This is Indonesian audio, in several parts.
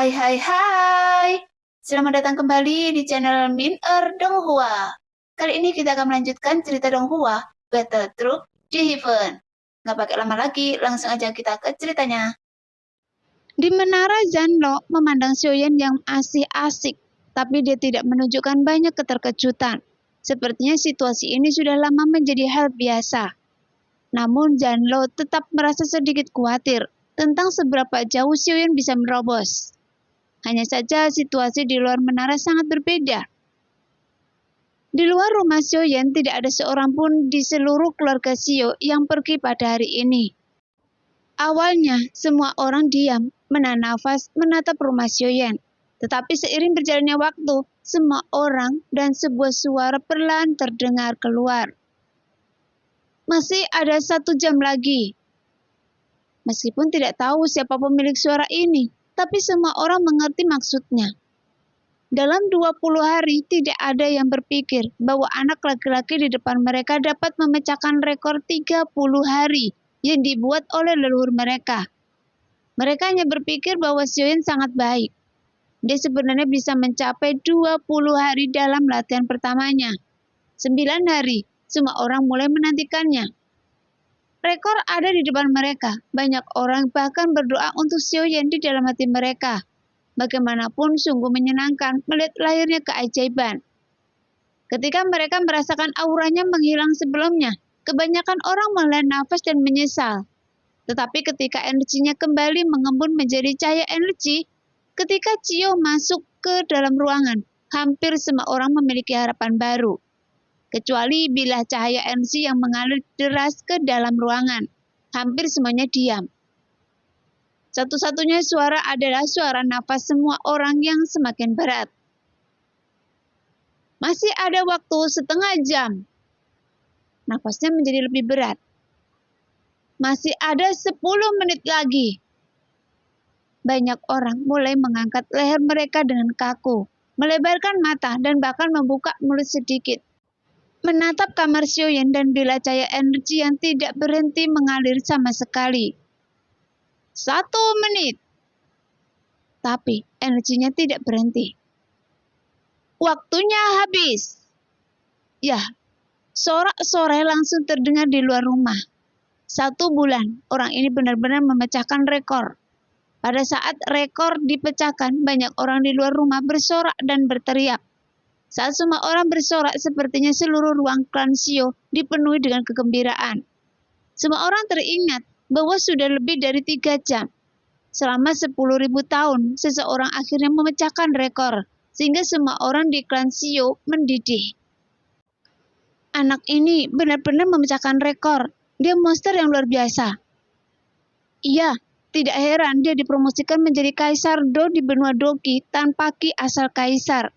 Hai hai hai. Selamat datang kembali di channel Min Donghua. Kali ini kita akan melanjutkan cerita Donghua, Battle Troop di Heaven. Nggak pakai lama lagi, langsung aja kita ke ceritanya. Di menara Zanlo memandang Xiaoyan yang masih asik, tapi dia tidak menunjukkan banyak keterkejutan. Sepertinya situasi ini sudah lama menjadi hal biasa. Namun Zanlo tetap merasa sedikit khawatir tentang seberapa jauh Xiaoyan bisa menerobos. Hanya saja situasi di luar menara sangat berbeda. Di luar rumah Xiaoyan tidak ada seorang pun di seluruh keluarga Xiao yang pergi pada hari ini. Awalnya, semua orang diam, menahan nafas, menatap rumah Xiaoyan. Tetapi seiring berjalannya waktu, semua orang dan sebuah suara perlahan terdengar keluar. Masih ada 1 jam lagi. Meskipun tidak tahu siapa pemilik suara ini, tapi semua orang mengerti maksudnya. Dalam 20 hari, tidak ada yang berpikir bahwa anak laki-laki di depan mereka dapat memecahkan rekor 30 hari yang dibuat oleh leluhur mereka. Mereka hanya berpikir bahwa Xiaoyan sangat baik. Dia sebenarnya bisa mencapai 20 hari dalam latihan pertamanya. 9 hari, semua orang mulai menantikannya. Rekor ada di depan mereka. Banyak orang bahkan berdoa untuk Xiaoyan di dalam hati mereka. Bagaimanapun sungguh menyenangkan melihat lahirnya keajaiban. Ketika mereka merasakan auranya menghilang sebelumnya, kebanyakan orang menghela nafas dan menyesal. Tetapi ketika energinya kembali mengembun menjadi cahaya energi, ketika Cio masuk ke dalam ruangan, hampir semua orang memiliki harapan baru. Kecuali bila cahaya energi yang mengalir deras ke dalam ruangan, hampir semuanya diam. Satu-satunya suara adalah suara nafas semua orang yang semakin berat. Masih ada waktu setengah jam. Nafasnya menjadi lebih berat. Masih ada 10 menit lagi. Banyak orang mulai mengangkat leher mereka dengan kaku, melebarkan mata dan bahkan membuka mulut sedikit. Menatap kamar Xiaoyan dan bila cahaya energi yang tidak berhenti mengalir sama sekali. 1 menit. Tapi energinya tidak berhenti. Waktunya habis. Ya, sorak-sorai langsung terdengar di luar rumah. 1 bulan, orang ini benar-benar memecahkan rekor. Pada saat rekor dipecahkan, banyak orang di luar rumah bersorak dan berteriak. Saat semua orang bersorak, sepertinya seluruh ruang klan Xiao dipenuhi dengan kegembiraan. Semua orang teringat bahwa sudah lebih dari 3 jam. Selama 10.000 tahun, seseorang akhirnya memecahkan rekor, sehingga semua orang di klan Xiao mendidih. Anak ini benar-benar memecahkan rekor. Dia monster yang luar biasa. Iya, tidak heran dia dipromosikan menjadi Kaisar Do di benua Doki tanpa ki asal Kaisar.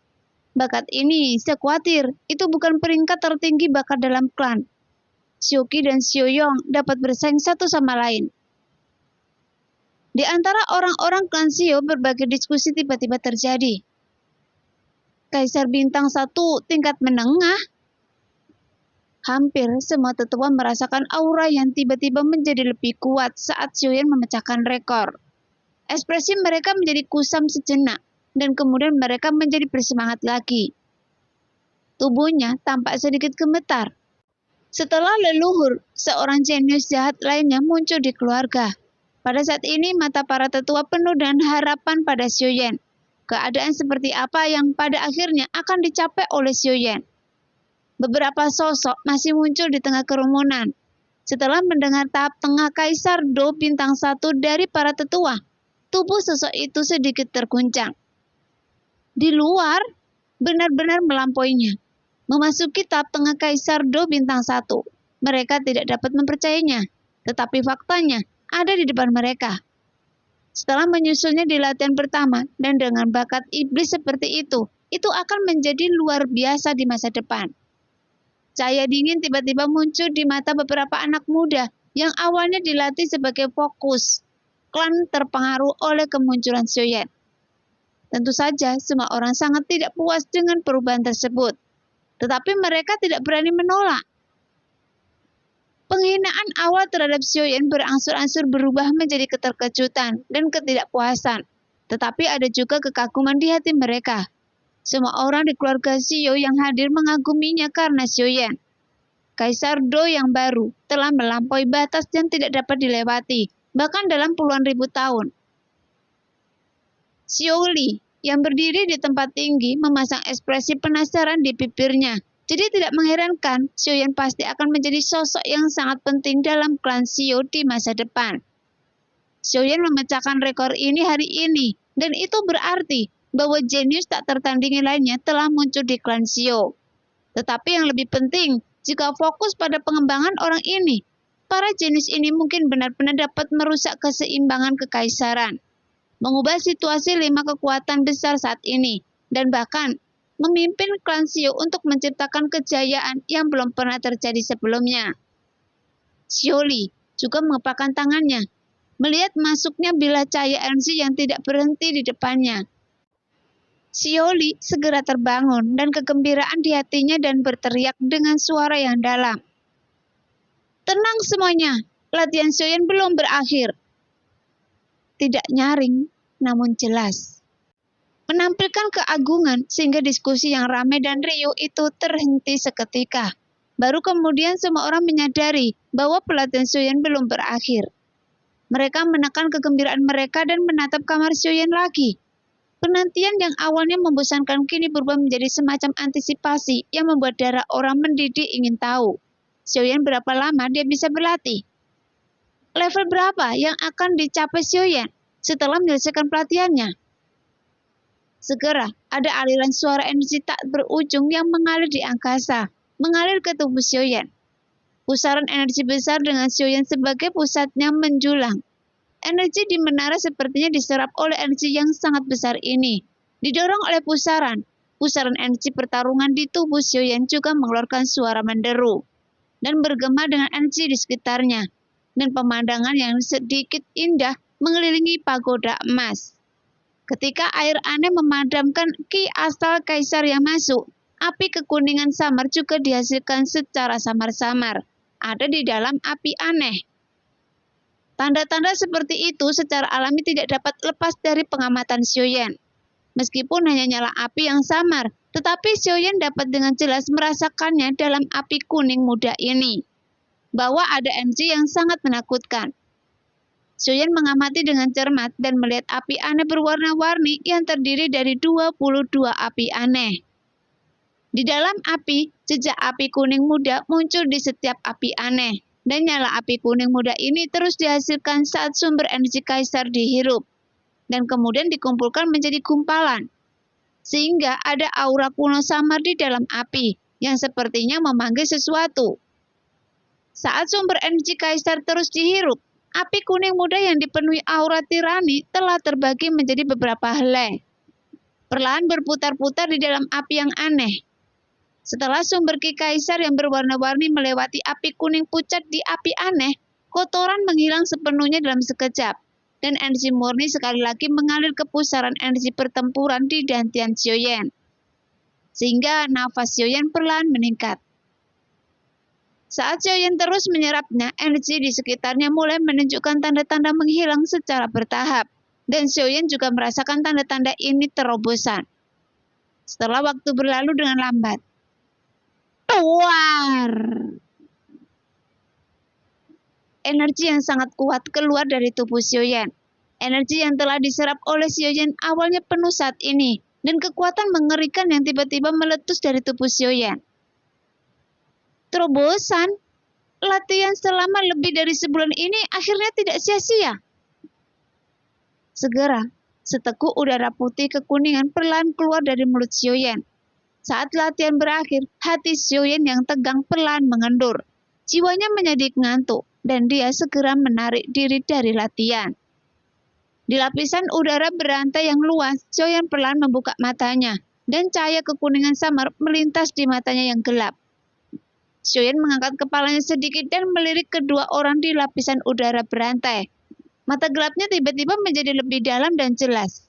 Bakat ini, saya khawatir, itu bukan peringkat tertinggi bakat dalam klan. Xiaoqi dan Xiaoyong dapat bersaing satu sama lain. Di antara orang-orang klan Xiao, berbagai diskusi tiba-tiba terjadi. Kaisar bintang 1 tingkat menengah? Hampir semua tetua merasakan aura yang tiba-tiba menjadi lebih kuat saat Xiaoyan memecahkan rekor. Ekspresi mereka menjadi kusam sejenak, dan kemudian mereka menjadi bersemangat lagi. Tubuhnya tampak sedikit gemetar. Setelah leluhur, seorang jenius jahat lainnya muncul di keluarga. Pada saat ini mata para tetua penuh dengan harapan pada Xiaoyan. Keadaan seperti apa yang pada akhirnya akan dicapai oleh Xiaoyan. Beberapa sosok masih muncul di tengah kerumunan. Setelah mendengar tahap tengah Kaisar Do bintang 1 dari para tetua, tubuh sosok itu sedikit terguncang. Di luar, benar-benar melampauinya. Memasuki tahap tengah Kaisar Do bintang 1, mereka tidak dapat mempercayainya, tetapi faktanya ada di depan mereka. Setelah menyusulnya di latihan pertama dan dengan bakat iblis seperti itu akan menjadi luar biasa di masa depan. Cahaya dingin tiba-tiba muncul di mata beberapa anak muda yang awalnya dilatih sebagai fokus. Klan terpengaruh oleh kemunculan Xiaoyan. Tentu saja semua orang sangat tidak puas dengan perubahan tersebut. Tetapi mereka tidak berani menolak. Penghinaan awal terhadap Xiaoyan berangsur-angsur berubah menjadi keterkejutan dan ketidakpuasan. Tetapi ada juga kekaguman di hati mereka. Semua orang di keluarga Xiu yang hadir mengaguminya karena Xiuyan. Kaisar Do yang baru telah melampaui batas yang tidak dapat dilewati, bahkan dalam puluhan ribu tahun. Xiu Li yang berdiri di tempat tinggi memasang ekspresi penasaran di bibirnya. Jadi tidak mengherankan, Xiuyan pasti akan menjadi sosok yang sangat penting dalam klan Xiu di masa depan. Xiuyan memecahkan rekor ini hari ini, dan itu berarti bahwa jenius tak tertandingi lainnya telah muncul di klan Xiu. Tetapi yang lebih penting, jika fokus pada pengembangan orang ini, para jenius ini mungkin benar-benar dapat merusak keseimbangan kekaisaran, mengubah situasi 5 kekuatan besar saat ini, dan bahkan memimpin klan Xiu untuk menciptakan kejayaan yang belum pernah terjadi sebelumnya. Xiu Li juga mengepakkan tangannya, melihat masuknya bilah cahaya energi yang tidak berhenti di depannya. Xiu Li segera terbangun dan kegembiraan di hatinya dan berteriak dengan suara yang dalam. Tenang semuanya, latihan Xiuyan belum berakhir. Tidak nyaring, namun jelas. Menampilkan keagungan sehingga diskusi yang ramai dan riuh itu terhenti seketika. Baru kemudian semua orang menyadari bahwa pelatihan Xiuyan belum berakhir. Mereka menekan kegembiraan mereka dan menatap kamar Xiuyan lagi. Penantian yang awalnya membosankan kini berubah menjadi semacam antisipasi yang membuat darah orang mendidih ingin tahu. Xiuyan berapa lama dia bisa berlatih? Level berapa yang akan dicapai Xiuyan setelah menyelesaikan pelatihannya? Segera ada aliran suara energi tak berujung yang mengalir di angkasa, mengalir ke tubuh Xiuyan. Pusaran energi besar dengan Xiuyan sebagai pusatnya menjulang. Energi di menara sepertinya diserap oleh energi yang sangat besar ini. Didorong oleh pusaran energi pertarungan di tubuh Xiuyan juga mengeluarkan suara menderu dan bergema dengan energi di sekitarnya. Dan pemandangan yang sedikit indah mengelilingi pagoda emas. Ketika air aneh memadamkan ki asal kaisar yang masuk, api kekuningan samar juga dihasilkan secara samar-samar. Ada di dalam api aneh. Tanda-tanda seperti itu secara alami tidak dapat lepas dari pengamatan Xiuyan. Meskipun hanya nyala api yang samar, tetapi Xiuyan dapat dengan jelas merasakannya dalam api kuning muda ini. Bahwa ada energi yang sangat menakutkan. Xiuyan mengamati dengan cermat dan melihat api aneh berwarna-warni yang terdiri dari 22 api aneh. Di dalam api, jejak api kuning muda muncul di setiap api aneh. Dan nyala api kuning muda ini terus dihasilkan saat sumber energi kaisar dihirup, dan kemudian dikumpulkan menjadi gumpalan. Sehingga ada aura kuno samar di dalam api, yang sepertinya memanggil sesuatu. Saat sumber energi kaisar terus dihirup, api kuning muda yang dipenuhi aura tirani telah terbagi menjadi beberapa helai. Perlahan berputar-putar di dalam api yang aneh. Setelah sumber ki kaisar yang berwarna-warni melewati api kuning pucat di api aneh, kotoran menghilang sepenuhnya dalam sekejap, dan energi murni sekali lagi mengalir ke pusaran energi pertempuran di dantian Xiuyan. Sehingga nafas Xiuyan perlahan meningkat. Saat Xiuyan terus menyerapnya, energi di sekitarnya mulai menunjukkan tanda-tanda menghilang secara bertahap, dan Xiuyan juga merasakan tanda-tanda ini terobosan. Setelah waktu berlalu dengan lambat, keluar. Energi yang sangat kuat keluar dari tubuh Xiuyan. Energi yang telah diserap oleh Xiuyan awalnya penuh saat ini, dan kekuatan mengerikan yang tiba-tiba meletus dari tubuh Xiuyan. Terobosan, latihan selama lebih dari sebulan ini akhirnya tidak sia-sia. Segera, seteguk udara putih kekuningan perlahan keluar dari mulut Xiuyan. Saat latihan berakhir, hati Xiuyan yang tegang perlahan mengendur. Jiwanya menjadi ngantuk, dan dia segera menarik diri dari latihan. Di lapisan udara berantai yang luas, Xiuyan perlahan membuka matanya, dan cahaya kekuningan samar melintas di matanya yang gelap. Xiuyan mengangkat kepalanya sedikit dan melirik kedua orang di lapisan udara berantai. Mata gelapnya tiba-tiba menjadi lebih dalam dan jelas.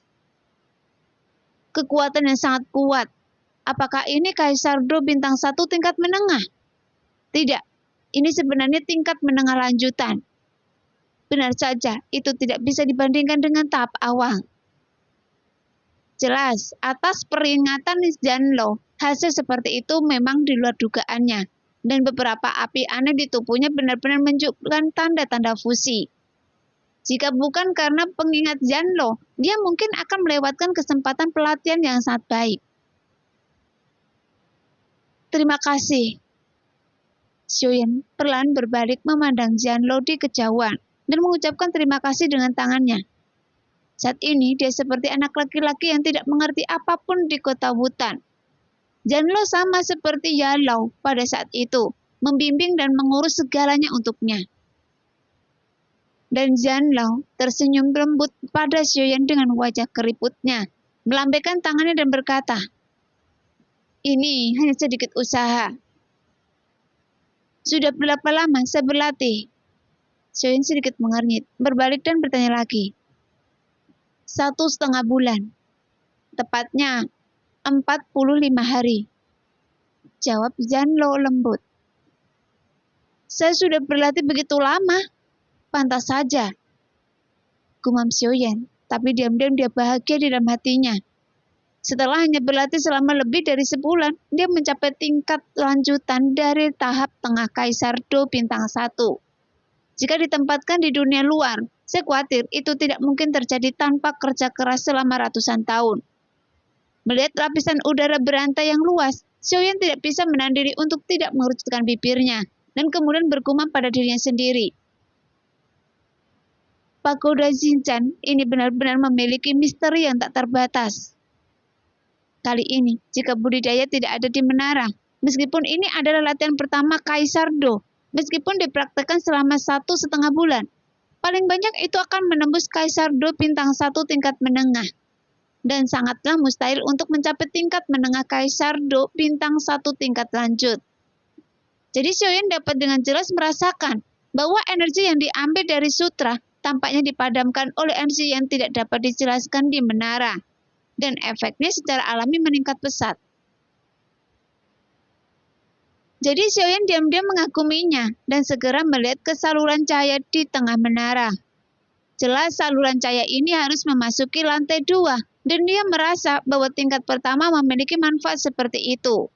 Kekuatan yang sangat kuat. Apakah ini Kaisar Do bintang 1 tingkat menengah? Tidak, ini sebenarnya tingkat menengah lanjutan. Benar saja, itu tidak bisa dibandingkan dengan tahap awal. Jelas, atas peringatan Janlo, hasil seperti itu memang di luar dugaannya. Dan beberapa api aneh di tubuhnya benar-benar menunjukkan tanda-tanda fusi. Jika bukan karena pengingat Janlo, dia mungkin akan melewatkan kesempatan pelatihan yang sangat baik. Terima kasih. Xiaoyan perlahan berbalik memandang Janlo di kejauhan dan mengucapkan terima kasih dengan tangannya. Saat ini dia seperti anak laki-laki yang tidak mengerti apapun di kota hutan. Janlo sama seperti Yalau pada saat itu, membimbing dan mengurus segalanya untuknya. Dan Janlo tersenyum lembut pada Xiaoyan dengan wajah keriputnya, melambaikan tangannya dan berkata, "Ini hanya sedikit usaha." "Sudah berapa lama saya berlatih?" Xiaoyan sedikit mengernyit, berbalik dan bertanya lagi. 1,5 bulan. Tepatnya 45 hari. Jawab Janlo lembut. "Saya sudah berlatih begitu lama. Pantas saja." Gumam Xiaoyan, tapi diam-diam dia bahagia di dalam hatinya. Setelah hanya berlatih selama lebih dari sebulan, dia mencapai tingkat lanjutan dari tahap tengah Kaisar Do bintang 1. Jika ditempatkan di dunia luar, saya khawatir itu tidak mungkin terjadi tanpa kerja keras selama ratusan tahun. Melihat lapisan udara berantai yang luas, Xiaoyan tidak bisa menahan diri untuk tidak mengerucutkan bibirnya, dan kemudian bergumam pada dirinya sendiri. Pagoda Xinjiang ini benar-benar memiliki misteri yang tak terbatas. Kali ini, jika budidaya tidak ada di menara, meskipun ini adalah latihan pertama Kaisar Do, meskipun dipraktekkan selama 1,5 bulan, paling banyak itu akan menembus Kaisar Do bintang 1 tingkat menengah. Dan sangatlah mustahil untuk mencapai tingkat menengah Kaisar Do bintang 1 tingkat lanjut. Jadi Xiaoyan dapat dengan jelas merasakan bahwa energi yang diambil dari sutra tampaknya dipadamkan oleh energi yang tidak dapat dijelaskan di menara. Dan efeknya secara alami meningkat pesat. Jadi Xiaoyan diam-diam mengaguminya dan segera melihat ke saluran cahaya di tengah menara. Jelas saluran cahaya ini harus memasuki lantai 2, dan dia merasa bahwa tingkat pertama memiliki manfaat seperti itu.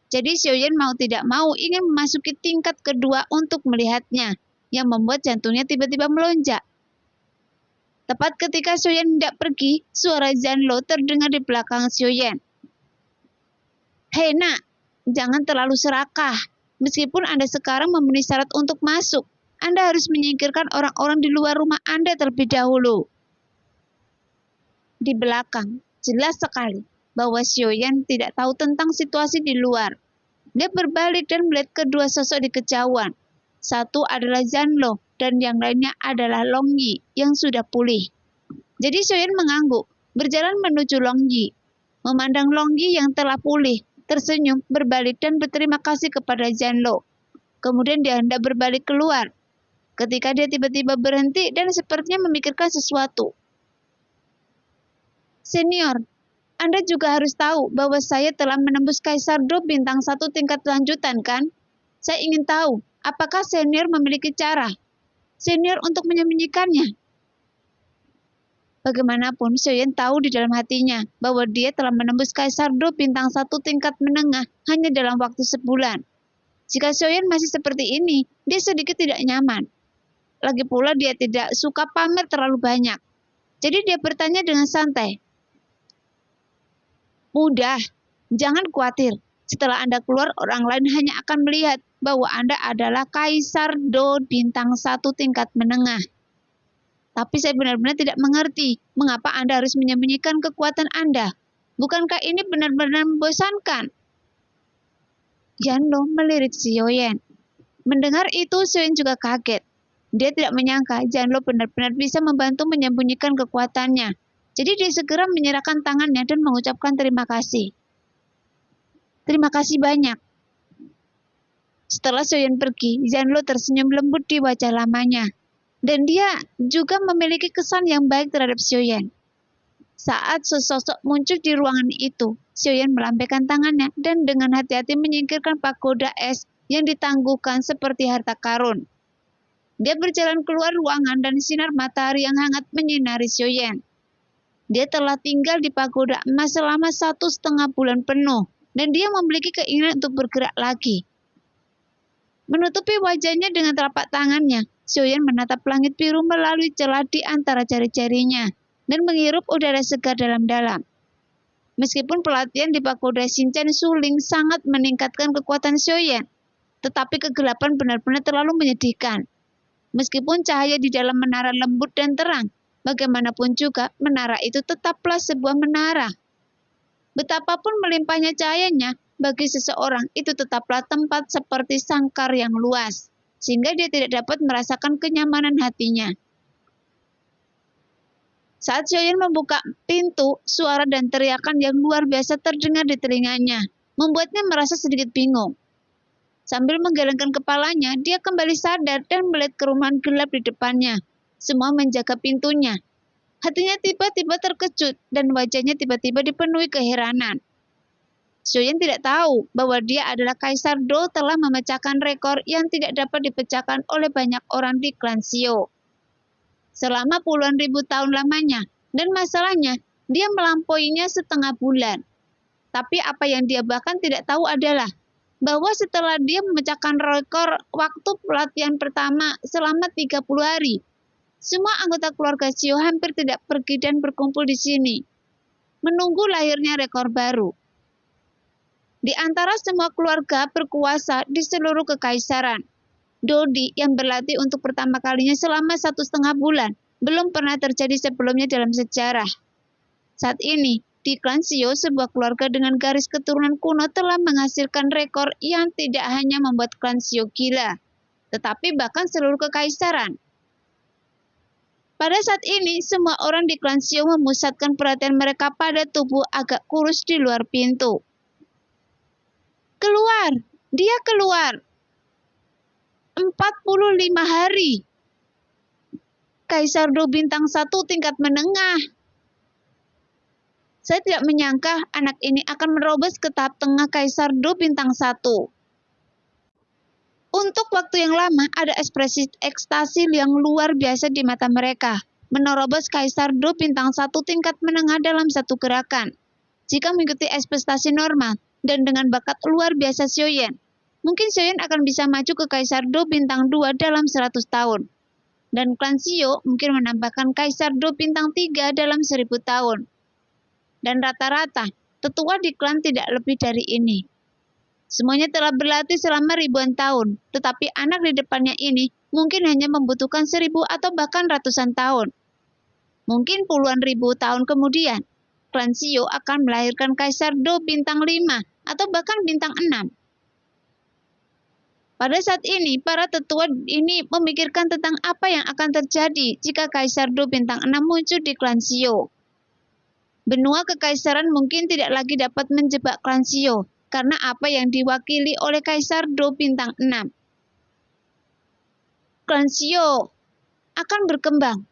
Jadi Xiaoyan mau tidak mau ingin memasuki tingkat kedua untuk melihatnya, yang membuat jantungnya tiba-tiba melonjak. Tepat ketika Xiaoyan hendak pergi, suara Janlo terdengar di belakang Xiaoyan. "Hei nak, jangan terlalu serakah. Meskipun Anda sekarang memenuhi syarat untuk masuk, Anda harus menyingkirkan orang-orang di luar rumah Anda terlebih dahulu." Di belakang, jelas sekali bahwa Xiaoyan tidak tahu tentang situasi di luar. Dia berbalik dan melihat kedua sosok di kejauhan. Satu adalah Janlo, dan yang lainnya adalah Long Yi yang sudah pulih. Jadi Xiaoyan mengangguk, berjalan menuju Long Yi. Memandang Long Yi yang telah pulih, tersenyum, berbalik dan berterima kasih kepada Janlo. Kemudian dia hendak berbalik keluar, ketika dia tiba-tiba berhenti dan sepertinya memikirkan sesuatu. "Senior, Anda juga harus tahu bahwa saya telah menembus Kaisar Do bintang 1 tingkat lanjutan, kan? Saya ingin tahu, apakah senior memiliki cara senior untuk menyembunyikannya?" Bagaimanapun, Xiaoyan tahu di dalam hatinya bahwa dia telah menembus Kaisar Do bintang 1 tingkat menengah hanya dalam waktu sebulan. Jika Xiaoyan masih seperti ini, dia sedikit tidak nyaman. Lagi pula dia tidak suka pamer terlalu banyak. Jadi dia bertanya dengan santai. "Mudah, jangan khawatir. Setelah Anda keluar, orang lain hanya akan melihat bahwa Anda adalah Kaisar Do bintang 1 tingkat menengah. Tapi saya benar-benar tidak mengerti mengapa Anda harus menyembunyikan kekuatan Anda. Bukankah ini benar-benar membosankan?" Janlo melirik Xiaoyan. Mendengar itu, Xiaoyan juga kaget. Dia tidak menyangka Janlo benar-benar bisa membantu menyembunyikan kekuatannya. Jadi dia segera menyerahkan tangannya dan mengucapkan terima kasih. "Terima kasih banyak." Setelah Xiaoyan pergi, Janlo tersenyum lembut di wajah lamanya. Dan dia juga memiliki kesan yang baik terhadap Xiaoyan. Saat sesosok muncul di ruangan itu, Xiaoyan melambaikan tangannya dan dengan hati-hati menyingkirkan pagoda es yang ditangguhkan seperti harta karun. Dia berjalan keluar ruangan dan sinar matahari yang hangat menyinari Xiaoyan. Dia telah tinggal di pagoda emas selama 1,5 bulan penuh, dan dia memiliki keinginan untuk bergerak lagi. Menutupi wajahnya dengan telapak tangannya, Xiaoyan menatap langit biru melalui celah di antara jari-jarinya dan menghirup udara segar dalam-dalam. Meskipun pelatihan di pagoda Shinchan Suling sangat meningkatkan kekuatan Xiaoyan, tetapi kegelapan benar-benar terlalu menyedihkan. Meskipun cahaya di dalam menara lembut dan terang, bagaimanapun juga menara itu tetaplah sebuah menara. Betapapun melimpahnya cahayanya, bagi seseorang itu tetaplah tempat seperti sangkar yang luas, sehingga dia tidak dapat merasakan kenyamanan hatinya. Saat Xiaoyan membuka pintu, suara dan teriakan yang luar biasa terdengar di telinganya, membuatnya merasa sedikit bingung. Sambil menggelengkan kepalanya, dia kembali sadar dan melihat kerumunan gelap di depannya. Semua menjaga pintunya. Hatinya tiba-tiba terkejut dan wajahnya tiba-tiba dipenuhi keheranan. Xiaoyan tidak tahu bahwa dia adalah Kaisar Dou telah memecahkan rekor yang tidak dapat dipecahkan oleh banyak orang di klan Xiao. Selama puluhan ribu tahun lamanya, dan masalahnya, dia melampauinya setengah bulan. Tapi apa yang dia bahkan tidak tahu adalah bahwa setelah dia memecahkan rekor waktu pelatihan pertama selama 30 hari, semua anggota keluarga Xiao hampir tidak pergi dan berkumpul di sini, menunggu lahirnya rekor baru. Di antara semua keluarga berkuasa di seluruh kekaisaran, Dodi yang berlatih untuk pertama kalinya selama 1,5 bulan belum pernah terjadi sebelumnya dalam sejarah. Saat ini, di klan Xiao, sebuah keluarga dengan garis keturunan kuno telah menghasilkan rekor yang tidak hanya membuat klan Xiao gila, tetapi bahkan seluruh kekaisaran. Pada saat ini, semua orang di klan Xiao memusatkan perhatian mereka pada tubuh agak kurus di luar pintu. Keluar! Dia keluar! 45 hari. Kaisar Dou bintang 1 tingkat menengah. Saya tidak menyangka anak ini akan menerobos ke tahap tengah Kaisar Dou bintang 1. Untuk waktu yang lama, ada ekspresi ekstasi yang luar biasa di mata mereka, menerobos Kaisar Dou bintang 1 tingkat menengah dalam satu gerakan. Jika mengikuti ekspektasi normal dan dengan bakat luar biasa Xiaoyan, mungkin Xiaoyan akan bisa maju ke Kaisar Dou bintang 2 dalam 100 tahun. Dan klan Xiao mungkin menambahkan Kaisar Dou bintang 3 dalam 1000 tahun. Dan rata-rata, tetua di klan tidak lebih dari ini. Semuanya telah berlatih selama ribuan tahun, tetapi anak di depannya ini mungkin hanya membutuhkan 1000 atau bahkan ratusan tahun. Mungkin puluhan ribu tahun kemudian, klan Xiao akan melahirkan Kaisar Dou bintang 5 atau bahkan bintang 6. Pada saat ini, para tetua ini memikirkan tentang apa yang akan terjadi jika Kaisar Dou bintang 6 muncul di klan Xiao. Benua kekaisaran mungkin tidak lagi dapat menjebak klan Xiao karena apa yang diwakili oleh Kaisar Dou bintang 6. Klan Xiao akan berkembang.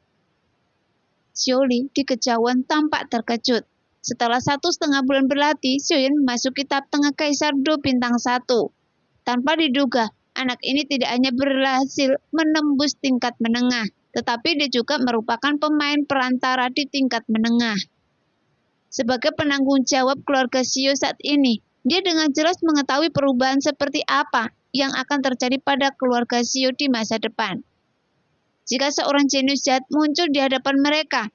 Xiaoli di kejauhan tampak terkejut. Setelah 1,5 bulan berlatih, Xiaoyan memasuki tahap tengah Kaisar Dou bintang 1. Tanpa diduga, anak ini tidak hanya berhasil menembus tingkat menengah, tetapi dia juga merupakan pemain perantara di tingkat menengah. Sebagai penanggung jawab keluarga Xiao saat ini, dia dengan jelas mengetahui perubahan seperti apa yang akan terjadi pada keluarga Xiao di masa depan. Jika seorang jenius jahat muncul di hadapan mereka,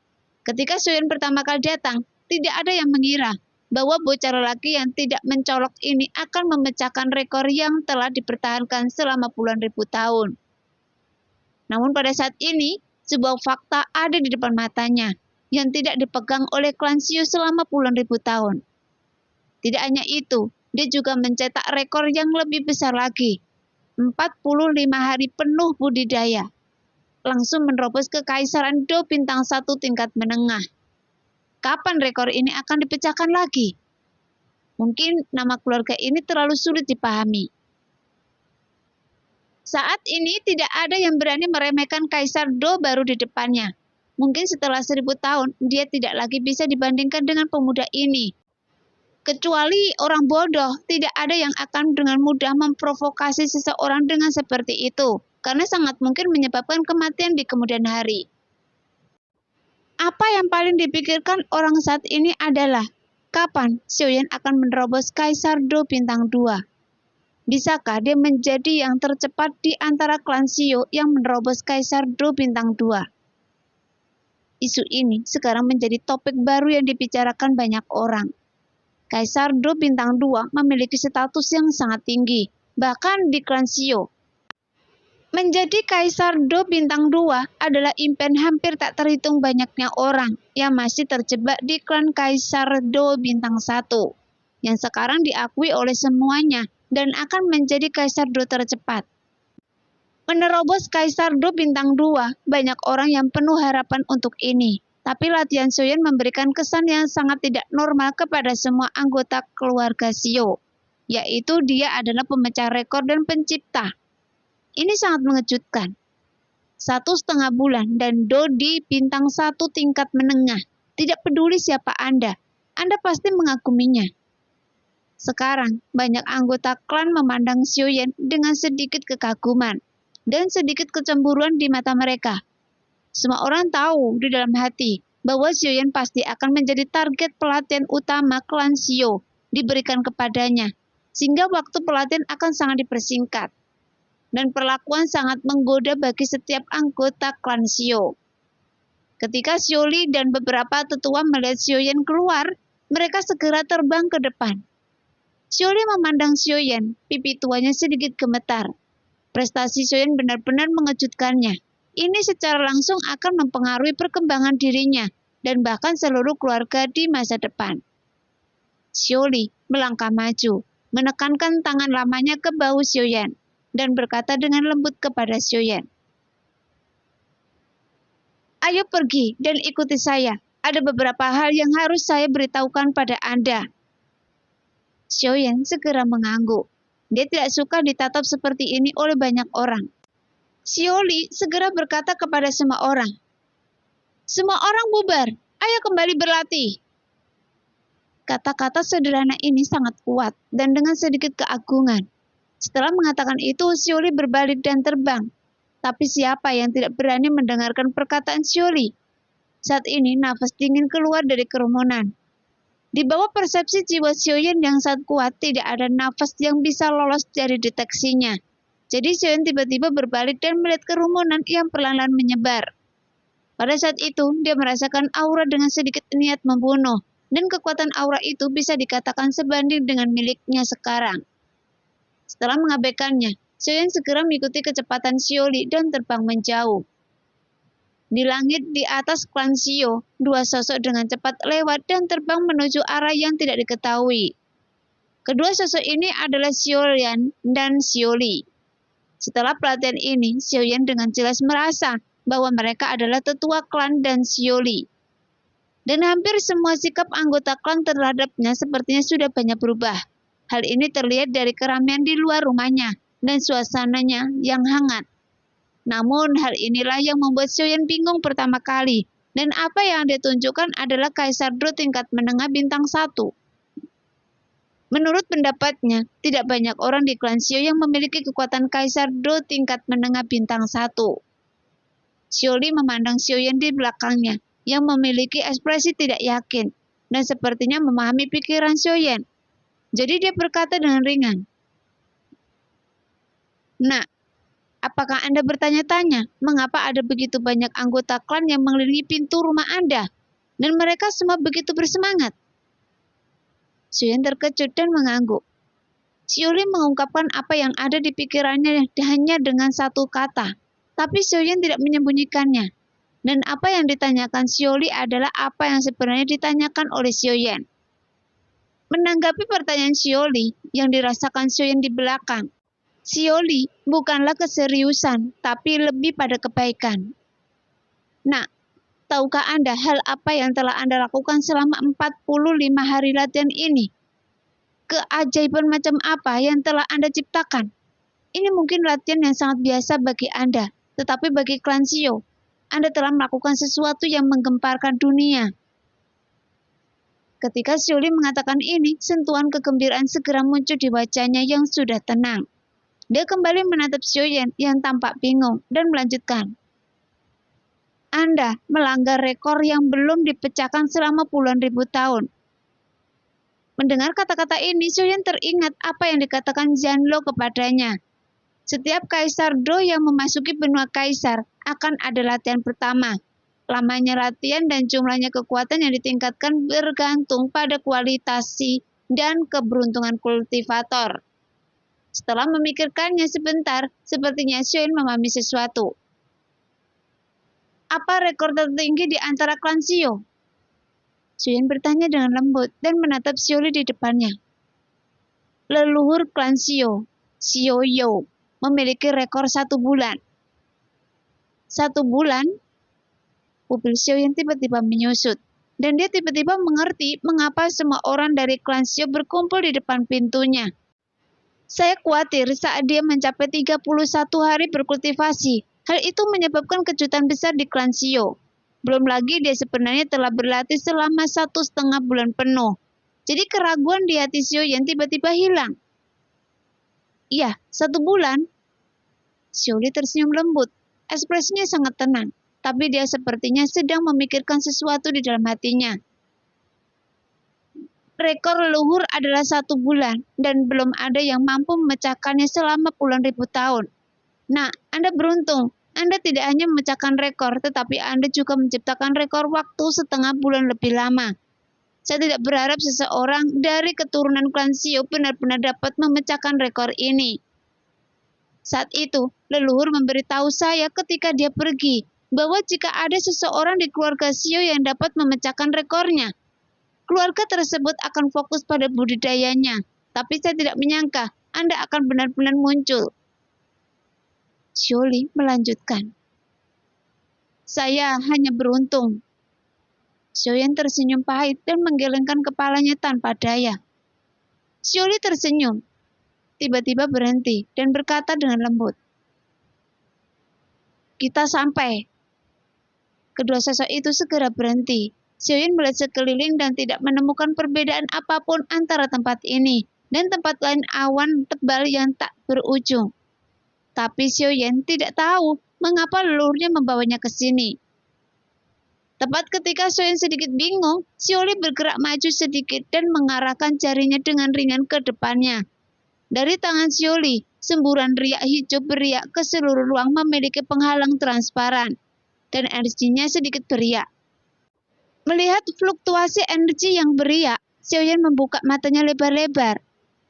ketika Xiaoyan pertama kali datang, tidak ada yang mengira bahwa bocah lelaki yang tidak mencolok ini akan memecahkan rekor yang telah dipertahankan selama puluhan ribu tahun. Namun pada saat ini, sebuah fakta ada di depan matanya, yang tidak dipegang oleh klan Xiao selama puluhan ribu tahun. Tidak hanya itu, dia juga mencetak rekor yang lebih besar lagi. 45 hari penuh budidaya. Langsung menerobos ke Kekaisaran Dou bintang 1 tingkat menengah. Kapan rekor ini akan dipecahkan lagi? Mungkin nama keluarga ini terlalu sulit dipahami. Saat ini tidak ada yang berani meremehkan Kaisar Dou baru di depannya. Mungkin setelah 1000 tahun, dia tidak lagi bisa dibandingkan dengan pemuda ini. Kecuali orang bodoh, tidak ada yang akan dengan mudah memprovokasi seseorang dengan seperti itu, karena sangat mungkin menyebabkan kematian di kemudian hari. Apa yang paling dipikirkan orang saat ini adalah kapan Xiaoyan akan menerobos Kaisar Do Bintang 2. Bisakah dia menjadi yang tercepat di antara klan Xiao yang menerobos Kaisar Do Bintang 2? Isu ini sekarang menjadi topik baru yang dibicarakan banyak orang. Kaisar Do Bintang 2 memiliki status yang sangat tinggi, bahkan di klan Xiao. Menjadi Kaisar Do Bintang 2 adalah impian hampir tak terhitung banyaknya orang yang masih terjebak di klan Kaisar Do Bintang 1, yang sekarang diakui oleh semuanya dan akan menjadi Kaisar Do tercepat. Menerobos Kaisar Do Bintang 2, banyak orang yang penuh harapan untuk ini. Tapi latihan Xiaoyan memberikan kesan yang sangat tidak normal kepada semua anggota keluarga Xiao, yaitu dia adalah pemecah rekor dan pencipta. Ini sangat mengejutkan. 1,5 bulan dan Do di bintang 1 tingkat menengah. Tidak peduli siapa Anda pasti mengaguminya. Sekarang, banyak anggota klan memandang Xiaoyan dengan sedikit kekaguman dan sedikit kecemburuan di mata mereka. Semua orang tahu di dalam hati bahwa Xiaoyan pasti akan menjadi target pelatihan utama klan Xiao diberikan kepadanya, sehingga waktu pelatihan akan sangat dipersingkat. Dan perlakuan sangat menggoda bagi setiap anggota klan Xiao. Ketika Xiaoli dan beberapa tetua melihat Xiaoyan keluar, mereka segera terbang ke depan. Xiaoli memandang Xiaoyan, pipi tuanya sedikit gemetar. Prestasi Xiaoyan benar-benar mengejutkannya. Ini secara langsung akan mempengaruhi perkembangan dirinya dan bahkan seluruh keluarga di masa depan. Xiaoli melangkah maju, menekankan tangan lamanya ke bahu Xiaoyan dan berkata dengan lembut kepada Xiaoyan, "Ayo pergi dan ikuti saya. Ada beberapa hal yang harus saya beritahukan pada Anda." Xiaoyan segera mengangguk. Dia tidak suka ditatap seperti ini oleh banyak orang. Xiaoli segera berkata kepada semua orang, "Semua orang bubar, ayo kembali berlatih." Kata-kata sederhana ini sangat kuat dan dengan sedikit keagungan. Setelah mengatakan itu, Xiaoli berbalik dan terbang. Tapi siapa yang tidak berani mendengarkan perkataan Xiaoli? Saat ini nafas dingin keluar dari kerumunan. Di bawah persepsi jiwa Xiaoyan yang sangat kuat, tidak ada nafas yang bisa lolos dari deteksinya. Jadi Xiaoyan tiba-tiba berbalik dan melihat kerumunan yang perlahan-lahan menyebar. Pada saat itu, dia merasakan aura dengan sedikit niat membunuh, dan kekuatan aura itu bisa dikatakan sebanding dengan miliknya sekarang. Setelah mengabaikannya, Xiaoyan segera mengikuti kecepatan Xiaoli dan terbang menjauh. Di langit di atas klan Xiao, dua sosok dengan cepat lewat dan terbang menuju arah yang tidak diketahui. Kedua sosok ini adalah Xiaoyan dan Xiaoli. Setelah pelatihan ini, Xiaoyan dengan jelas merasa bahwa mereka adalah tetua klan dan Xiaoli. Dan hampir semua sikap anggota klan terhadapnya sepertinya sudah banyak berubah. Hal ini terlihat dari keramaian di luar rumahnya dan suasananya yang hangat. Namun hal inilah yang membuat Xiaoyan bingung pertama kali, dan apa yang dia tunjukkan adalah Kaisar Do tingkat menengah bintang 1. Menurut pendapatnya, tidak banyak orang di klan Xiao yang memiliki kekuatan Kaisar Do tingkat menengah bintang 1. Xiaoli memandang Xiaoyan di belakangnya, yang memiliki ekspresi tidak yakin, dan sepertinya memahami pikiran Xiaoyan. Jadi dia berkata dengan ringan, "Nak, apakah Anda bertanya-tanya mengapa ada begitu banyak anggota klan yang mengelilingi pintu rumah Anda, dan mereka semua begitu bersemangat?" Xiaoyan terkejut dan mengangguk. Xiaoli mengungkapkan apa yang ada di pikirannya hanya dengan satu kata, tapi Xiaoyan tidak menyembunyikannya. Dan apa yang ditanyakan Xiaoli adalah apa yang sebenarnya ditanyakan oleh Xiaoyan. Menanggapi pertanyaan Xiaoli yang dirasakan Xiaoyan di belakang, Xiaoli bukanlah keseriusan, tapi lebih pada kebaikan. "Nah, tahukah Anda hal apa yang telah Anda lakukan selama 45 hari latihan ini? Keajaiban macam apa yang telah Anda ciptakan? Ini mungkin latihan yang sangat biasa bagi Anda, tetapi bagi klan Xiao, Anda telah melakukan sesuatu yang menggemparkan dunia." Ketika Xiaoli mengatakan ini, sentuhan kegembiraan segera muncul di wajahnya yang sudah tenang. Dia kembali menatap Xiaoyan yang tampak bingung dan melanjutkan, Anda melanggar rekor yang belum dipecahkan selama puluhan ribu tahun. Mendengar kata-kata ini, Xiaoyan teringat apa yang dikatakan Zhanlo kepadanya. Setiap kaisar Do yang memasuki benua kaisar akan ada latihan pertama. Lamanya latihan dan jumlahnya kekuatan yang ditingkatkan bergantung pada kualitas dan keberuntungan kultivator. Setelah memikirkannya sebentar, sepertinya Xiaoyan memahami sesuatu. Apa rekor tertinggi di antara klan Xiao? Xiaoyan bertanya dengan lembut dan menatap Xiaoli di depannya. Leluhur klan Xiao, Xiao You, memiliki rekor 1 bulan. 1 bulan? Pupil Xiaoyan tiba-tiba menyusut, dan dia tiba-tiba mengerti mengapa semua orang dari klan Xiao berkumpul di depan pintunya. Saya khawatir saat dia mencapai 31 hari berkultivasi. Hal itu menyebabkan kejutan besar di klan Xiao. Belum lagi dia sebenarnya telah berlatih selama 1,5 bulan penuh. Jadi keraguan di hati Xiaoyan tiba-tiba hilang. Iya, 1 bulan. Xiaoli tersenyum lembut. Ekspresinya sangat tenang, tapi dia sepertinya sedang memikirkan sesuatu di dalam hatinya. Rekor leluhur adalah 1 bulan, dan belum ada yang mampu memecahkannya selama puluhan ribu tahun. Nah, Anda beruntung. Anda tidak hanya memecahkan rekor, tetapi Anda juga menciptakan rekor waktu setengah bulan lebih lama. Saya tidak berharap seseorang dari keturunan klan Xiao benar-benar dapat memecahkan rekor ini. Saat itu, leluhur memberitahu saya ketika dia pergi, bahwa jika ada seseorang di keluarga Xiao yang dapat memecahkan rekornya, keluarga tersebut akan fokus pada budidayanya. Tapi saya tidak menyangka Anda akan benar-benar muncul. Xiaoli melanjutkan. Saya hanya beruntung. Xiaoyan tersenyum pahit dan menggelengkan kepalanya tanpa daya. Xiaoli tersenyum, tiba-tiba berhenti dan berkata dengan lembut. Kita sampai. Kedua sosok itu segera berhenti. Xiaoyan melihat sekeliling dan tidak menemukan perbedaan apapun antara tempat ini dan tempat lain awan tebal yang tak berujung. Tapi Xiaoyan tidak tahu mengapa leluhurnya membawanya ke sini. Tepat ketika Xiaoyan sedikit bingung, Xiaoli bergerak maju sedikit dan mengarahkan jarinya dengan ringan ke depannya. Dari tangan Xiaoli, semburan riak hijau beriak ke seluruh ruang memiliki penghalang transparan, dan energinya sedikit beriak. Melihat fluktuasi energi yang beriak, Xiaoyan membuka matanya lebar-lebar.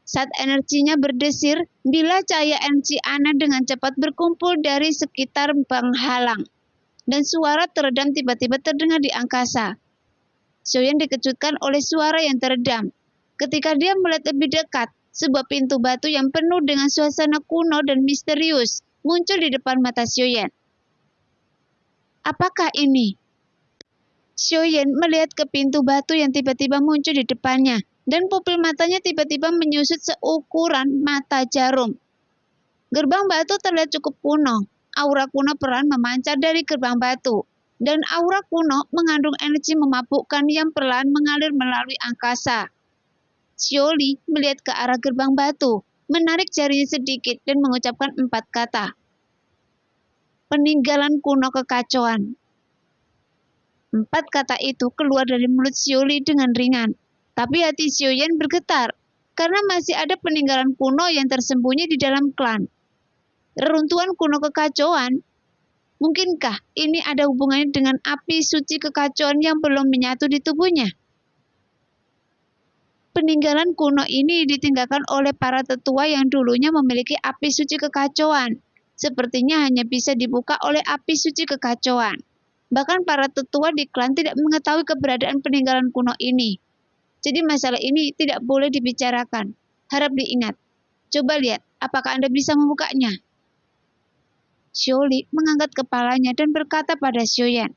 Saat energinya berdesir, bila cahaya energi aneh dengan cepat berkumpul dari sekitar penghalang, dan suara teredam tiba-tiba terdengar di angkasa. Xiaoyan dikejutkan oleh suara yang teredam. Ketika dia melihat lebih dekat, sebuah pintu batu yang penuh dengan suasana kuno dan misterius muncul di depan mata Xiaoyan. Apakah ini? Xiaoyan melihat ke pintu batu yang tiba-tiba muncul di depannya, dan pupil matanya tiba-tiba menyusut seukuran mata jarum. Gerbang batu terlihat cukup kuno. Aura kuno perlahan memancar dari gerbang batu, dan aura kuno mengandung energi memabukkan yang perlahan mengalir melalui angkasa. Xiaoli melihat ke arah gerbang batu, menarik jarinya sedikit dan mengucapkan 4 kata. Peninggalan kuno kekacauan. 4 kata itu keluar dari mulut Xiaoli dengan ringan. Tapi hati Xiaoyan bergetar, karena masih ada peninggalan kuno yang tersembunyi di dalam klan. Reruntuhan kuno kekacauan? Mungkinkah ini ada hubungannya dengan api suci kekacauan yang belum menyatu di tubuhnya? Peninggalan kuno ini ditinggalkan oleh para tetua yang dulunya memiliki api suci kekacauan. Sepertinya hanya bisa dibuka oleh api suci kekacauan. Bahkan para tetua di klan tidak mengetahui keberadaan peninggalan kuno ini. Jadi masalah ini tidak boleh dibicarakan. Harap diingat. Coba lihat, apakah Anda bisa membukanya? Xiaoli mengangkat kepalanya dan berkata pada Xiaoyan.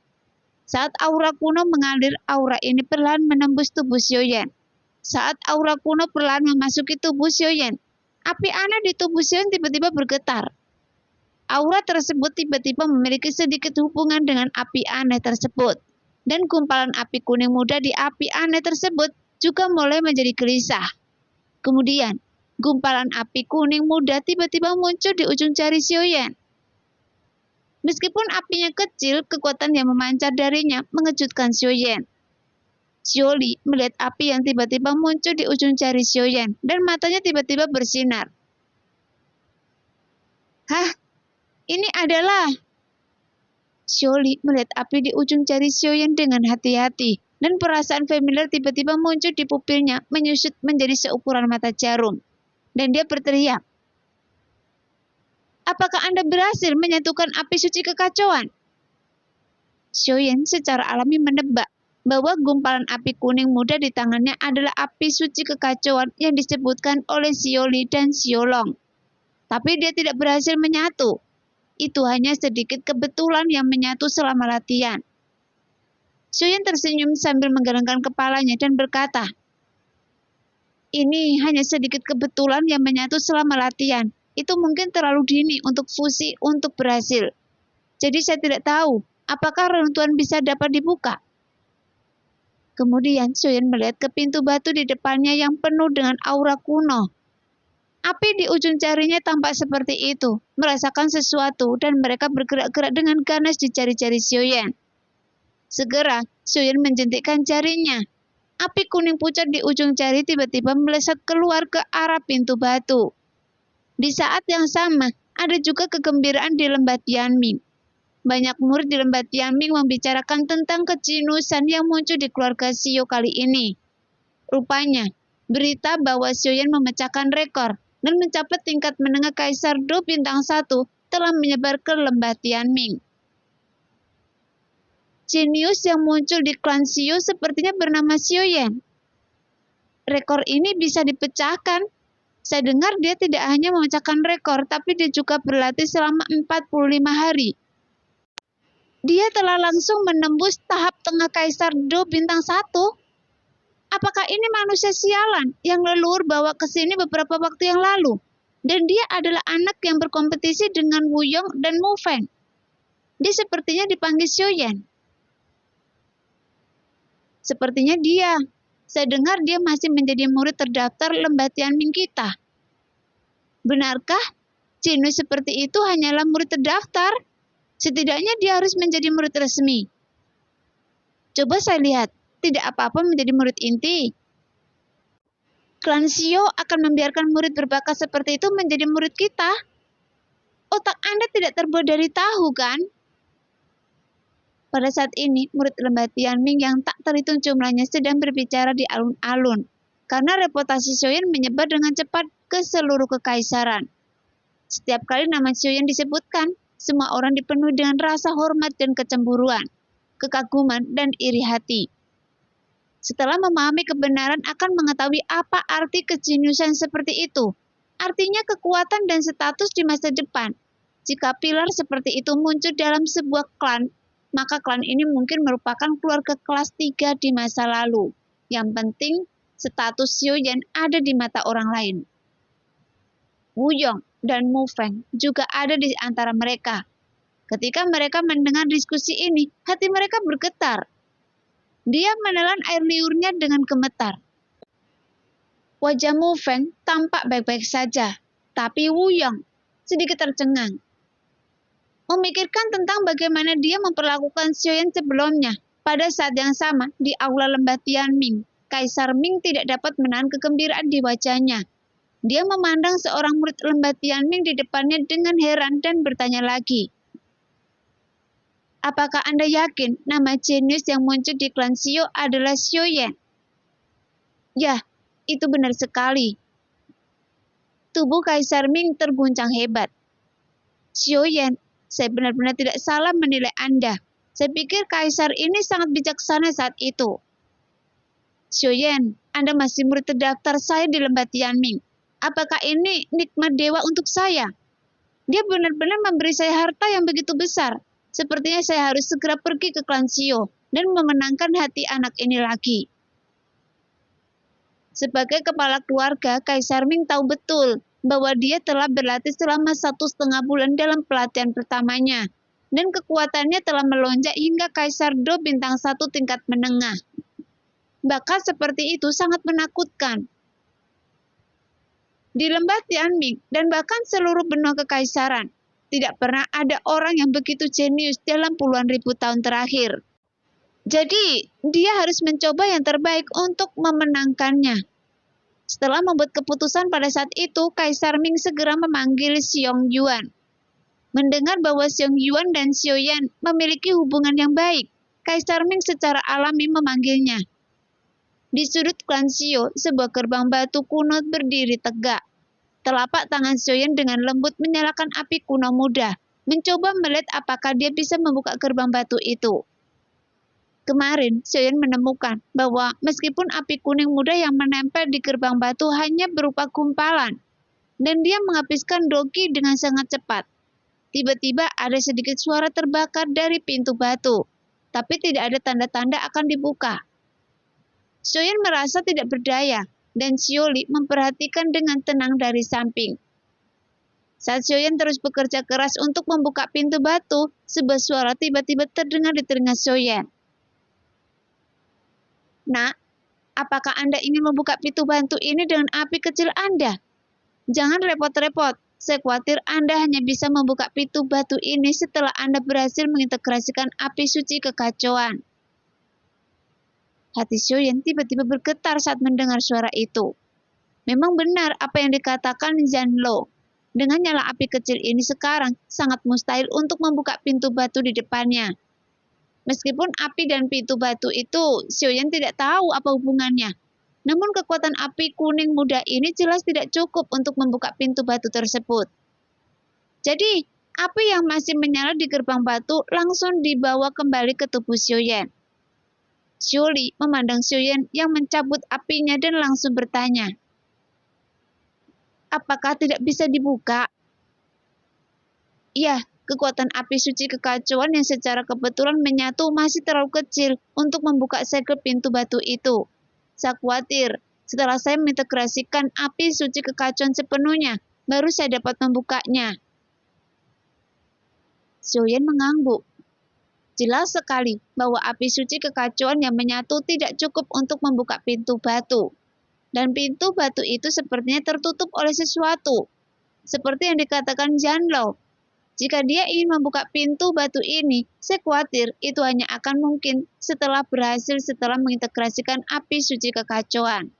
Saat aura kuno mengalir, aura ini perlahan menembus tubuh Xiaoyan. Saat aura kuno perlahan memasuki tubuh Xiaoyan, api aneh di tubuh Xiaoyan tiba-tiba bergetar. Aura tersebut tiba-tiba memiliki sedikit hubungan dengan api aneh tersebut. Dan gumpalan api kuning muda di api aneh tersebut juga mulai menjadi gelisah. Kemudian, gumpalan api kuning muda tiba-tiba muncul di ujung jari Xiaoyan. Meskipun apinya kecil, kekuatan yang memancar darinya mengejutkan Xiaoyan. Xiaoli melihat api yang tiba-tiba muncul di ujung jari Xiaoyan dan matanya tiba-tiba bersinar. Hah, ini adalah... Xiaoli melihat api di ujung jari Xiaoyan dengan hati-hati, dan perasaan familiar tiba-tiba muncul di pupilnya, menyusut menjadi seukuran mata jarum. Dan dia berteriak, "Apakah Anda berhasil menyatukan api suci kekacauan?" Xiaoyan secara alami menebak bahwa gumpalan api kuning muda di tangannya adalah api suci kekacauan yang disebutkan oleh Xiaoli dan Xiaolong. Tapi dia tidak berhasil menyatu. Itu hanya sedikit kebetulan yang menyatu selama latihan. Xiaoyan tersenyum sambil menggelengkan kepalanya dan berkata, "Ini hanya sedikit kebetulan yang menyatu selama latihan. Itu mungkin terlalu dini untuk fusi untuk berhasil. Jadi saya tidak tahu apakah reruntuhan bisa dapat dibuka." Kemudian Xiaoyan melihat ke pintu batu di depannya yang penuh dengan aura kuno. Api di ujung jarinya tampak seperti itu, merasakan sesuatu, dan mereka bergerak-gerak dengan ganas di jari-jari Xiaoyan. Segera, Xiaoyan menjentikkan jarinya. Api kuning pucat di ujung jari tiba-tiba melesat keluar ke arah pintu batu. Di saat yang sama, ada juga kegembiraan di lembah Tianming. Banyak murid di lembah Tianming membicarakan tentang kejeniusan yang muncul di keluarga Xiao kali ini. Rupanya, berita bahwa Xiaoyan memecahkan rekor dan mencapai tingkat menengah Kaisar Do bintang 1 telah menyebar ke lembah Tianming. Jenius yang muncul di klan Xiao sepertinya bernama Xiaoyan. Rekor ini bisa dipecahkan. Saya dengar dia tidak hanya memecahkan rekor, tapi dia juga berlatih selama 45 hari. Dia telah langsung menembus tahap tengah Kaisar Do bintang 1. Apakah ini manusia sialan yang leluhur bawa ke sini beberapa waktu yang lalu? Dan dia adalah anak yang berkompetisi dengan Wu Yong dan Mu Feng. Dia sepertinya dipanggil Xiaoyan. Sepertinya dia. Saya dengar dia masih menjadi murid terdaftar lembah Tianming kita. Benarkah? Jenius seperti itu hanyalah murid terdaftar. Setidaknya dia harus menjadi murid resmi. Coba saya lihat. Tidak apa-apa menjadi murid inti. Klan Xiao akan membiarkan murid berbakat seperti itu menjadi murid kita. Otak Anda tidak terbuat dari tahu, kan? Pada saat ini, murid lembah Tianming yang tak terhitung jumlahnya sedang berbicara di alun-alun, karena reputasi Xiaoyan menyebar dengan cepat ke seluruh kekaisaran. Setiap kali nama Xiaoyan disebutkan, semua orang dipenuhi dengan rasa hormat dan kecemburuan, kekaguman, dan iri hati. Setelah memahami kebenaran akan mengetahui apa arti kejeniusan seperti itu, artinya kekuatan dan status di masa depan. Jika pilar seperti itu muncul dalam sebuah klan, maka klan ini mungkin merupakan keluarga kelas 3 di masa lalu. Yang penting, status Xiaoyan ada di mata orang lain. Wu Yong dan Mu Feng juga ada di antara mereka. Ketika mereka mendengar diskusi ini, hati mereka bergetar. Dia menelan air liurnya dengan gemetar. Wajah Mu Feng tampak baik-baik saja, tapi Wu Yong sedikit tercengang. Memikirkan tentang bagaimana dia memperlakukan Xiaoyan sebelumnya. Pada saat yang sama, di aula lembah Tianming, Kaisar Ming tidak dapat menahan kegembiraan di wajahnya. Dia memandang seorang murid lembah Tianming di depannya dengan heran dan bertanya lagi. Apakah Anda yakin nama jenius yang muncul di klan Xiao adalah Xiaoyan? Ya, itu benar sekali. Tubuh Kaisar Ming terguncang hebat. Xiaoyan, saya benar-benar tidak salah menilai Anda. Saya pikir Kaisar ini sangat bijaksana saat itu. Xiaoyan, Anda masih murid terdaftar saya di lembah Tianming. Apakah ini nikmat dewa untuk saya? Dia benar-benar memberi saya harta yang begitu besar. Sepertinya saya harus segera pergi ke klan Xiao dan memenangkan hati anak ini lagi. Sebagai kepala keluarga, Kaisar Ming tahu betul bahwa dia telah berlatih selama 1,5 bulan dalam pelatihan pertamanya, dan kekuatannya telah melonjak hingga Kaisar Do bintang 1 tingkat menengah. Bakat seperti itu sangat menakutkan. Di lembah Tianming dan bahkan seluruh benua kekaisaran, Tidak pernah ada orang yang begitu jenius dalam puluhan ribu tahun terakhir. Jadi, dia harus mencoba yang terbaik untuk memenangkannya. Setelah membuat keputusan pada saat itu, Kaisar Ming segera memanggil Xiong Yuan. Mendengar bahwa Xiong Yuan dan Xiao Yan memiliki hubungan yang baik, Kaisar Ming secara alami memanggilnya. Di sudut klan Xiao, sebuah gerbang batu kuno berdiri tegak. Telapak tangan Xiao Yan dengan lembut menyalakan api kuno muda, mencoba melihat apakah dia bisa membuka gerbang batu itu. Kemarin, Xiao Yan menemukan bahwa meskipun api kuning muda yang menempel di gerbang batu hanya berupa gumpalan, dan dia menghabiskan doki dengan sangat cepat. Tiba-tiba ada sedikit suara terbakar dari pintu batu, tapi tidak ada tanda-tanda akan dibuka. Xiao Yan merasa tidak berdaya, dan Xiao Li memperhatikan dengan tenang dari samping. Saat Xiao Yan terus bekerja keras untuk membuka pintu batu, sebuah suara tiba-tiba terdengar di telinga Xiao Yan. Nak, apakah Anda ingin membuka pintu batu ini dengan api kecil Anda? Jangan repot-repot, saya khawatir Anda hanya bisa membuka pintu batu ini setelah Anda berhasil mengintegrasikan api suci kekacauan. Hati Xiao Yan tiba-tiba bergetar saat mendengar suara itu. Memang benar apa yang dikatakan Zhan Lo. Dengan nyala api kecil ini sekarang sangat mustahil untuk membuka pintu batu di depannya. Meskipun api dan pintu batu itu Xiao Yan tidak tahu apa hubungannya. Namun kekuatan api kuning muda ini jelas tidak cukup untuk membuka pintu batu tersebut. Jadi, api yang masih menyala di gerbang batu langsung dibawa kembali ke tubuh Xiao Yan. Xiao Li memandang Xiao Yan yang mencabut apinya dan langsung bertanya, apakah tidak bisa dibuka? Ya, kekuatan api suci kekacauan yang secara kebetulan menyatu masih terlalu kecil untuk membuka segel pintu batu itu. Saya khawatir, setelah saya mengintegrasikan api suci kekacauan sepenuhnya, baru saya dapat membukanya. Xiao Yan mengangguk. Jelas sekali bahwa api suci kekacauan yang menyatu tidak cukup untuk membuka pintu batu. Dan pintu batu itu sepertinya tertutup oleh sesuatu. Seperti yang dikatakan Zhan Lo. Jika dia ingin membuka pintu batu ini, saya khawatir itu hanya akan mungkin setelah mengintegrasikan api suci kekacauan.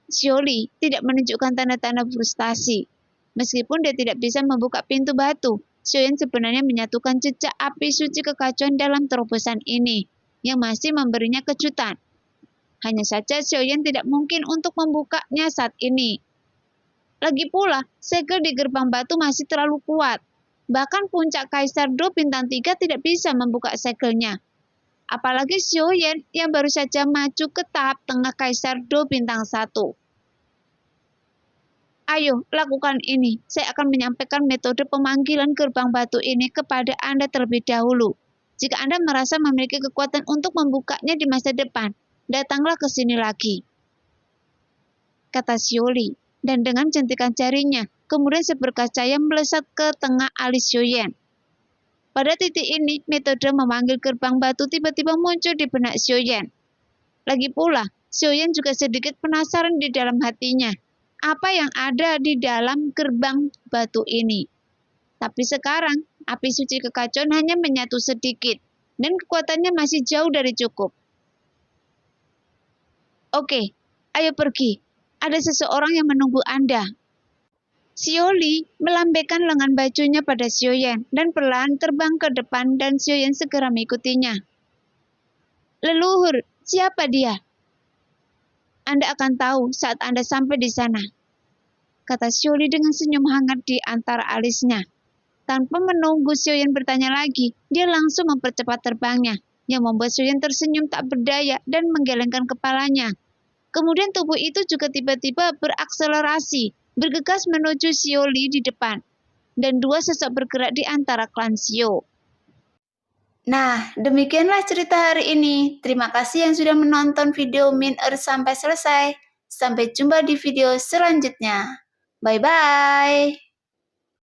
Xiao Li tidak menunjukkan tanda-tanda frustasi. Meskipun dia tidak bisa membuka pintu batu, Xiao Yan sebenarnya menyatukan jejak api suci kekacauan dalam terobosan ini, yang masih memberinya kejutan. Hanya saja Xiao Yan tidak mungkin untuk membukanya saat ini. Lagi pula, segel di gerbang batu masih terlalu kuat. Bahkan puncak Kaisar Do Bintang 3 tidak bisa membuka segelnya. Apalagi Xiao Yan yang baru saja maju ke tahap tengah Kaisar Do Bintang 1. Ayo, lakukan ini. Saya akan menyampaikan metode pemanggilan gerbang batu ini kepada Anda terlebih dahulu. Jika Anda merasa memiliki kekuatan untuk membukanya di masa depan, datanglah ke sini lagi, kata Xiao Li. Dan dengan jentikan jarinya, kemudian seberkas cahaya melesat ke tengah alis Xiao Yan. Pada titik ini, metode memanggil gerbang batu tiba-tiba muncul di benak Xiao Yan. Lagi pula, Xiao Yan juga sedikit penasaran di dalam hatinya. Apa yang ada di dalam gerbang batu ini? Tapi sekarang, api suci kekacauan hanya menyatu sedikit, dan kekuatannya masih jauh dari cukup. Oke, ayo pergi. Ada seseorang yang menunggu Anda. Xiao Li melambaikan lengan bajunya pada Xiao Yan dan perlahan terbang ke depan dan Xiao Yan segera mengikutinya. Leluhur, siapa dia? Anda akan tahu saat Anda sampai di sana, kata Xiao Li dengan senyum hangat di antara alisnya. Tanpa menunggu Xiao Yan bertanya lagi, dia langsung mempercepat terbangnya, yang membuat Xiao Yan tersenyum tak berdaya dan menggelengkan kepalanya. Kemudian tubuh itu juga tiba-tiba berakselerasi, bergegas menuju Xiao Li di depan, dan dua sosok bergerak di antara klan Xiao. Nah, demikianlah cerita hari ini. Terima kasih yang sudah menonton video Min sampai selesai. Sampai jumpa di video selanjutnya. Bye-bye.